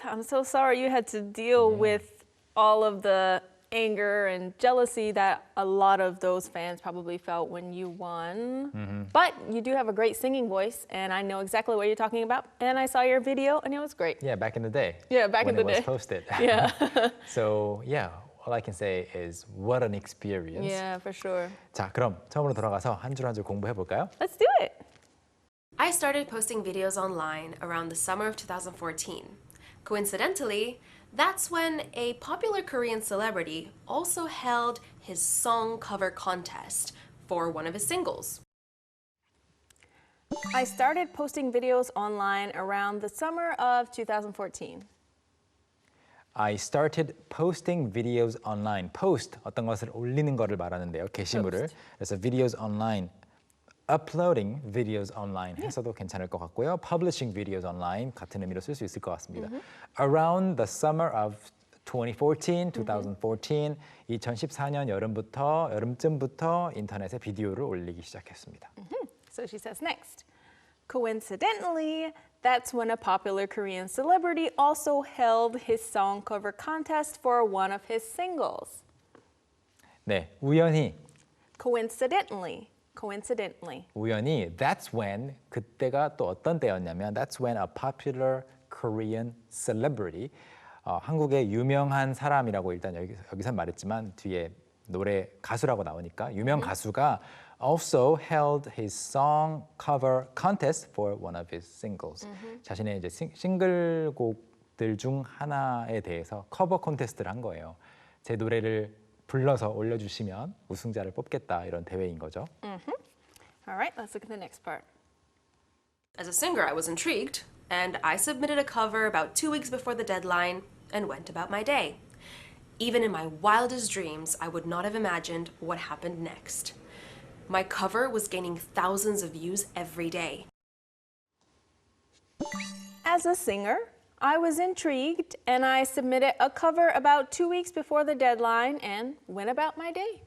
I'm so sorry you had to deal with all of the anger and jealousy that a lot of those fans probably felt when you won. But you do have a great singing voice, and I know exactly what you're talking about. And I saw your video, and it was great. Yeah, back in the day. Yeah, back in the day. When it was posted. Yeah. So, yeah, all I can say is what an experience. Yeah, for sure. 자, 그럼 처음으로 돌아가서 한 줄 한 줄 공부해 볼까요? Let's do it. I started posting videos online around the summer of 2014. Coincidentally, that's when a popular Korean celebrity also held his song cover contest for one of his singles. I started posting videos online around the summer of 2014. I started posting videos online. Post, 어떤 것을 올리는 거를 말하는데요. 게시물을. 그래서 videos online. uploading videos online 해서도 괜찮을 것 같고요. publishing videos online 같은 의미로 쓸 수 있을 것 같습니다. Around the summer of 2014, 2014년 여름쯤부터 인터넷에 비디오를 올리기 시작했습니다. So she says next. Coincidentally, that's when a popular Korean celebrity also held his song cover contest for one of his singles. 네, 우연히 Coincidentally. that's when 그때가 또 어떤 때였냐면 that's when a popular Korean celebrity 한국의 유명한 사람이라고 일단 여기서 말했지만 뒤에 노래 가수라고 나오니까 유명 가수가 also held his song cover contest for one of his singles. 자신의 이제 싱글곡들 중 하나에 대해서 커버 콘테스트를 한 거예요. 제 노래를 불러서 올려주시면 우승자를 뽑겠다 이런 대회인 거죠. All right, let's look at the next part. As a singer, I was intrigued, and I submitted a cover about 2 weeks before the deadline and went about my day. Even in my wildest dreams, I would not have imagined what happened next. My cover was gaining thousands of views every day. As a singer, I was intrigued and I submitted a cover about 2 weeks before the deadline and went about my day.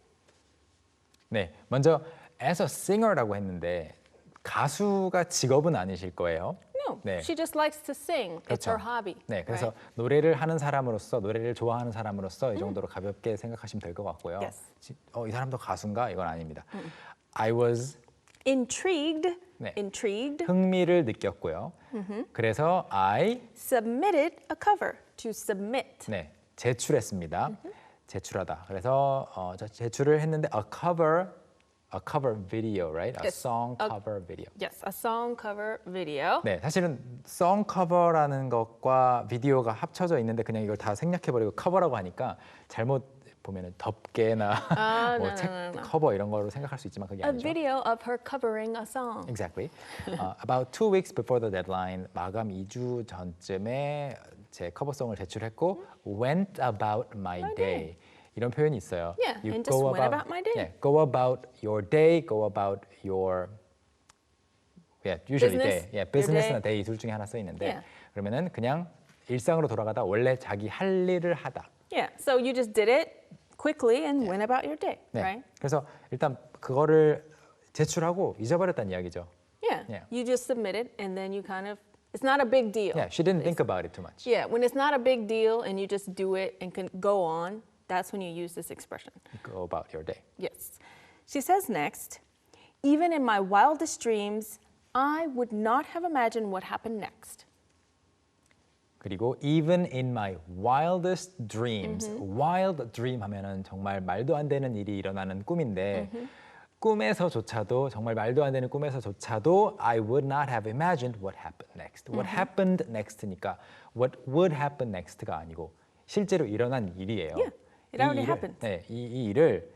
네, 먼저 as a singer라고 했는데 가수가 직업은 아니실 거예요. No, 네. she just likes to sing. It's 그렇죠. her hobby. 네, 그래서 right? 노래를 하는 사람으로서 노래를 좋아하는 사람으로서 이 정도로 가볍게 생각하시면 될 것 같고요. Yes. 이 사람도 가수인가? 이건 아닙니다. I was Intrigued. 네. Intrigued. 흥미를 느꼈고요. 그래서 I Submitted a cover. To submit. 네, 제출했습니다. 제출하다. 그래서 제출을 했는데 a cover video, right? A Yes. song cover video. Yes, a song cover video. 네, 사실은 song cover라는 것과 비디오가 합쳐져 있는데 그냥 이걸 다 생략해버리고 커버라고 하니까 잘못 보면은 덮개나 뭐 책 커버 이런 거로 생각할 수 있지만 그게 A 아니죠. video of her covering a song. Exactly. About 2 weeks before the deadline, 마감 2주 전쯤에 제 커버송을 제출했고 went about my day. 이런 표현이 있어요. Yeah, You and just went about my day. Yeah, go about your day, go about your usually Business, day. Yeah, your business나 day 둘 중에 하나 써 있는데 Yeah. 그러면은 그냥 일상으로 돌아가다 원래 자기 할 일을 하다. Yeah, so you just did it quickly and went about your day, 네. right? 그래서 일단 그거를 제출하고 잊어버렸다는 이야기죠. Yeah. Yeah. You just submitted and then you kind of, it's not a big deal. Yeah, she didn't think about it too much. Yeah, when it's not a big deal and you just do it and can go on, that's when you use this expression. Go about your day. Yes. She says next, even in my wildest dreams, I would not have imagined what happened next. 그리고 even in my wildest dreams, wild dream 하면은 정말 말도 안 되는 일이 일어나는 꿈인데 꿈에서조차도 정말 말도 안 되는 꿈에서조차도 I would not have imagined what happened next. What happened next니까 what would happen next가 아니고 실제로 일어난 일이에요. Yeah, it already 이 일을, happened. 네, 이 일을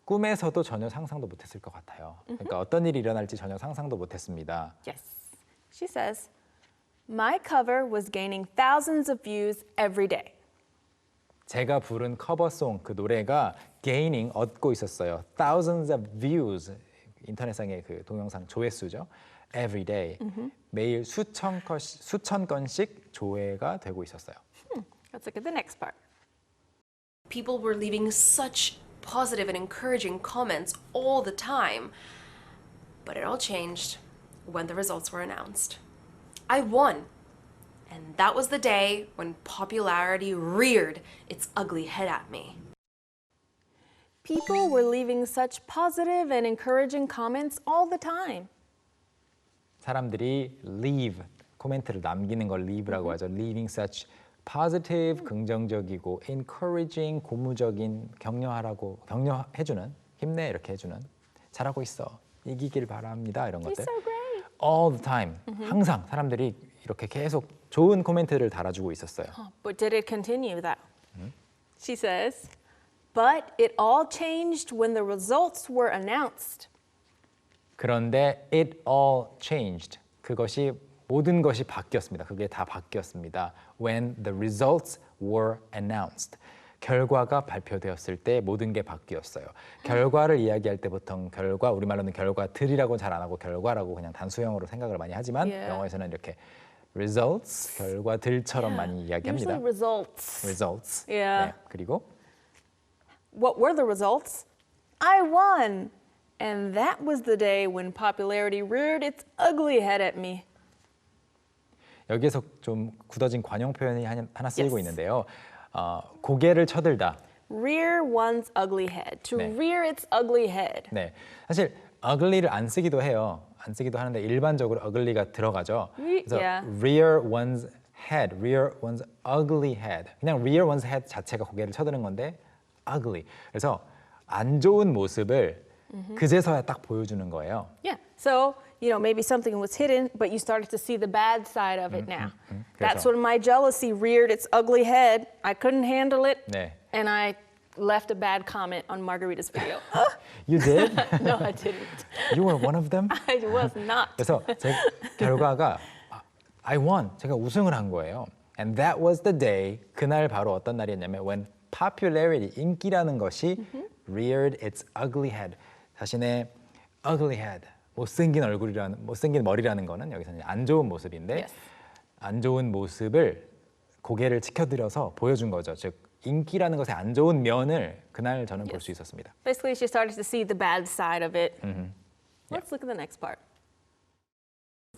꿈에서도 전혀 상상도 못했을 것 같아요. 그러니까 어떤 일이 일어날지 전혀 상상도 못했습니다. Yes. She says, my cover was gaining thousands of views every day. 제가 부른 커버송 그 노래가 gaining 얻고 있었어요. Thousands of views 인터넷상의 그 동영상 조회수죠. Every day 매일 수천 건씩 조회가 되고 있었어요. Let's look at the next part. People were leaving such positive and encouraging comments all the time. But it all changed when the results were announced. I won. And that was the day when popularity reared its ugly head at me. People were leaving such positive and encouraging comments all the time. 사람들이 leave, 코멘트를 남기는 걸 leave라고 하죠. leaving such positive, 긍정적이고 encouraging, 고무적인 격려해주는, 힘내 이렇게 해주는, 잘하고 있어, 이기길 바랍니다 이런 You're 것들. so great. All the time, 항상 사람들이 이렇게 계속 좋은 코멘트를 달아주고 있었어요. But did it continue that? She says, but it all changed when the results were announced. 그런데 it all changed. 그것이 모든 것이 바뀌었습니다. 그게 다 바뀌었습니다. When the results were announced. 결과가 발표되었을 때 모든 게 바뀌었어요. 결과를 이야기할 때 보통 결과, 우리말로는 결과들이라고는 잘 안 하고 결과라고 그냥 단수형으로 생각을 많이 하지만 Yeah. 영어에서는 이렇게 results, 결과들처럼 많이 이야기합니다. Usually results. results. Yeah. 네, 그리고 What were the results? I won. And that was the day when popularity reared its ugly head at me. 여기에서 좀 굳어진 관용 표현이 하나 쓰이고 Yes. 있는데요. 고개를 쳐들다. Rear one's ugly head. To 네. rear its ugly head. 네, 사실 ugly를 안 쓰기도 해요. 안 쓰기도 하는데 일반적으로 ugly가 들어가죠. 그래서 Yeah. rear one's head, rear one's ugly head. 그냥 rear one's head 자체가 고개를 쳐드는 건데 ugly. 그래서 안 좋은 모습을 그제서야 딱 보여주는 거예요. Yeah. So, maybe something was hidden, but you started to see the bad side of it now. That's 그래서. when my jealousy reared its ugly head. I couldn't handle it. 네. And I left a bad comment on Margarita's video. You did? No, I didn't. You were one of them? I was not. 그래서 제 결과가 I won. 제가 우승을 한 거예요. And that was the day. 그날 바로 어떤 날이었냐면 when popularity, 인기라는 것이 reared its ugly head. 자신의 ugly head, 못생긴 머리라는 거는 여기서는 안 좋은 모습인데 Yes. 안 좋은 모습을 고개를 치켜들여서 보여준 거죠. 즉 인기라는 것의 안 좋은 면을 그날 저는 볼 수 있었습니다. Basically, she started to see the bad side of it. Let's look at the next part.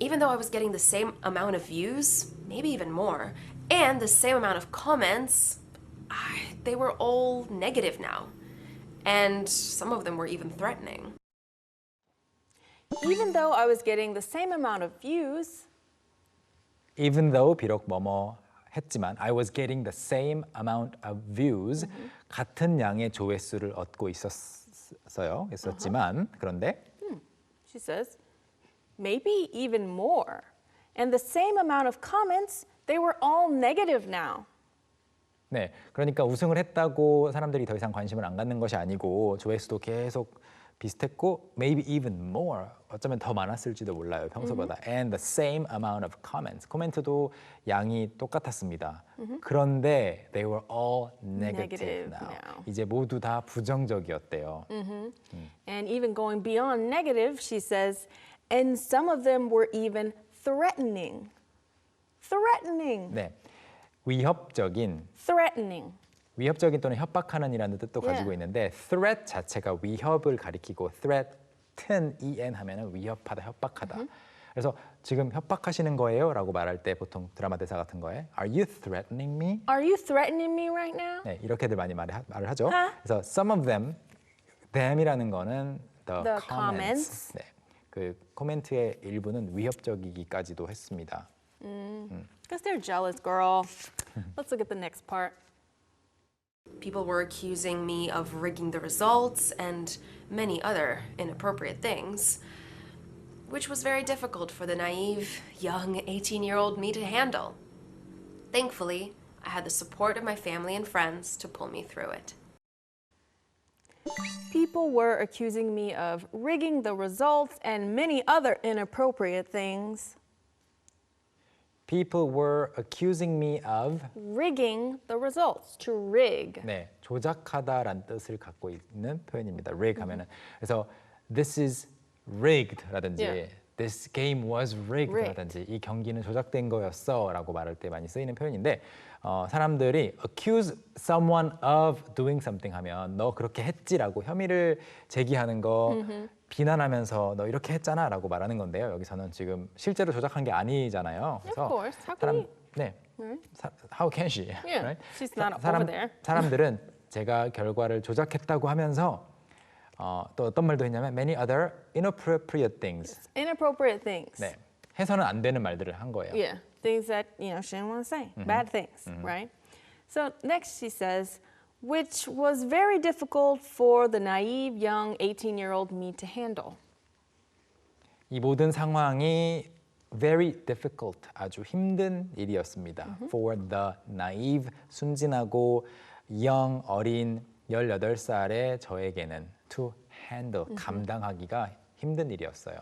Even though I was getting the same amount of views, maybe even more, and the same amount of comments, they were all negative now. And some of them were even threatening. Even though I was getting the same amount of views, Even though 비록 뭐뭐 했지만 I was getting the same amount of views 같은 양의 조회수를 얻고 있었지만 그런데 she says, maybe even more. And the same amount of comments, they were all negative now. 네, 그러니까 우승을 했다고 사람들이 더 이상 관심을 안 갖는 것이 아니고 조회수도 계속 비슷했고 maybe even more 어쩌면 더 많았을지도 몰라요 평소보다 and the same amount of comments 코멘트도 양이 똑같았습니다. 그런데 they were all negative now. 이제 모두 다 부정적이었대요. And even going beyond negative, she says, and some of them were even threatening. Threatening. 네, 위협적인 위협적인 또는 협박하는이라는 뜻도 가지고 있는데 threat 자체가 위협을 가리키고 threaten, en 하면은 위협하다, 협박하다. 그래서 지금 협박하시는 거예요? 라고 말할 때 보통 드라마 대사 같은 거에 Are you threatening me? Are you threatening me right now? 네, 이렇게들 많이 말을 하죠. 그래서 some of them, them이라는 거는 the comments. 네, 그 코멘트의 일부는 위협적이기까지도 했습니다. Because they're jealous, girl. Let's look at the next part. People were accusing me of rigging the results and many other inappropriate things, which was very difficult for the naive, young 18-year-old me to handle. Thankfully, I had the support of my family and friends to pull me through it. People were accusing me of rigging the results and many other inappropriate things. People were accusing me of Rigging the results, to rig. 네, 조작하다라는 뜻을 갖고 있는 표현입니다. rig 하면은 그래서 this is rigged라든지 Yeah. this game was rigged라든지 이 경기는 조작된 거였어라고 말할 때 많이 쓰이는 표현인데 사람들이 accuse someone of doing something 하면 너 그렇게 했지라고 혐의를 제기하는 거 비난하면서 너 이렇게 했잖아라고 말하는 건데요. 여기서는 지금 실제로 조작한 게 아니잖아요. 그래서 Of course. How can 사람 you 네. How can she? Yeah, right? she's not over there. 사람들은 제가 결과를 조작했다고 하면서 또 어떤 말도 했냐면 many other inappropriate things. Inappropriate things. 네. 해서는 안 되는 말들을 한 거예요. Yeah, things that, she didn't want to say. Bad things, right? So next she says, which was very difficult for the naive young 18-year-old me to handle. 이 모든 상황이 very difficult, 아주 힘든 일이었습니다. For the naive, 순진하고 young, 어린 18살의 저에게는 to handle, 감당하기가 힘든 일이었어요.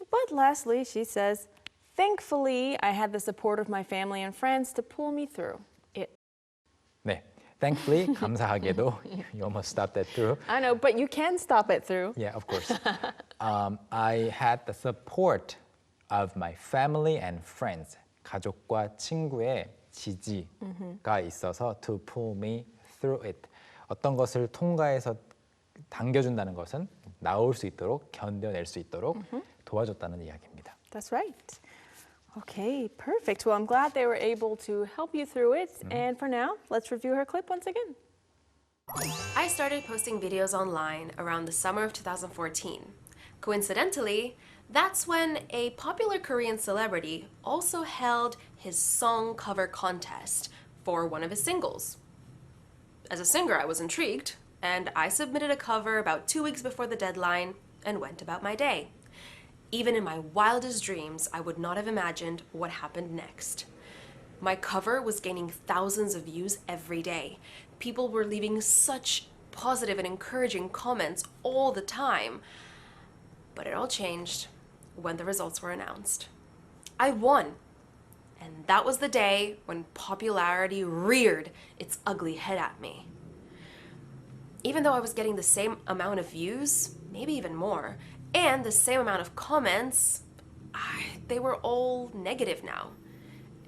But lastly, she says, thankfully, I had the support of my family and friends to pull me through it. 네, thankfully, 감사하게도, you almost stopped that through. I know, but you can stop it through. Yeah, of course. I had the support of my family and friends. 가족과 친구의 지지가 있어서 to pull me through it. 어떤 것을 통과해서 당겨준다는 것은 나올 수 있도록, 견뎌낼 수 있도록 도와줬다는 이야기입니다. That's right. Okay, perfect. Well, I'm glad they were able to help you through it. And for now, let's review her clip once again. I started posting videos online around the summer of 2014. Coincidentally, that's when a popular Korean celebrity also held his song cover contest for one of his singles. As a singer, I was intrigued, and I submitted a cover about 2 weeks before the deadline and went about my day. Even in my wildest dreams, I would not have imagined what happened next. My cover was gaining thousands of views every day. People were leaving such positive and encouraging comments all the time. But it all changed when the results were announced. I won! And that was the day when popularity reared its ugly head at me. Even though I was getting the same amount of views, maybe even more, and the same amount of comments, they were all negative now.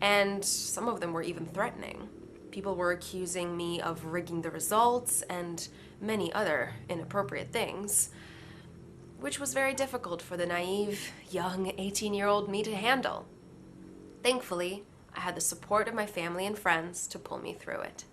And some of them were even threatening. People were accusing me of rigging the results and many other inappropriate things, which was very difficult for the naive, young 18-year-old me to handle. Thankfully, I had the support of my family and friends to pull me through it.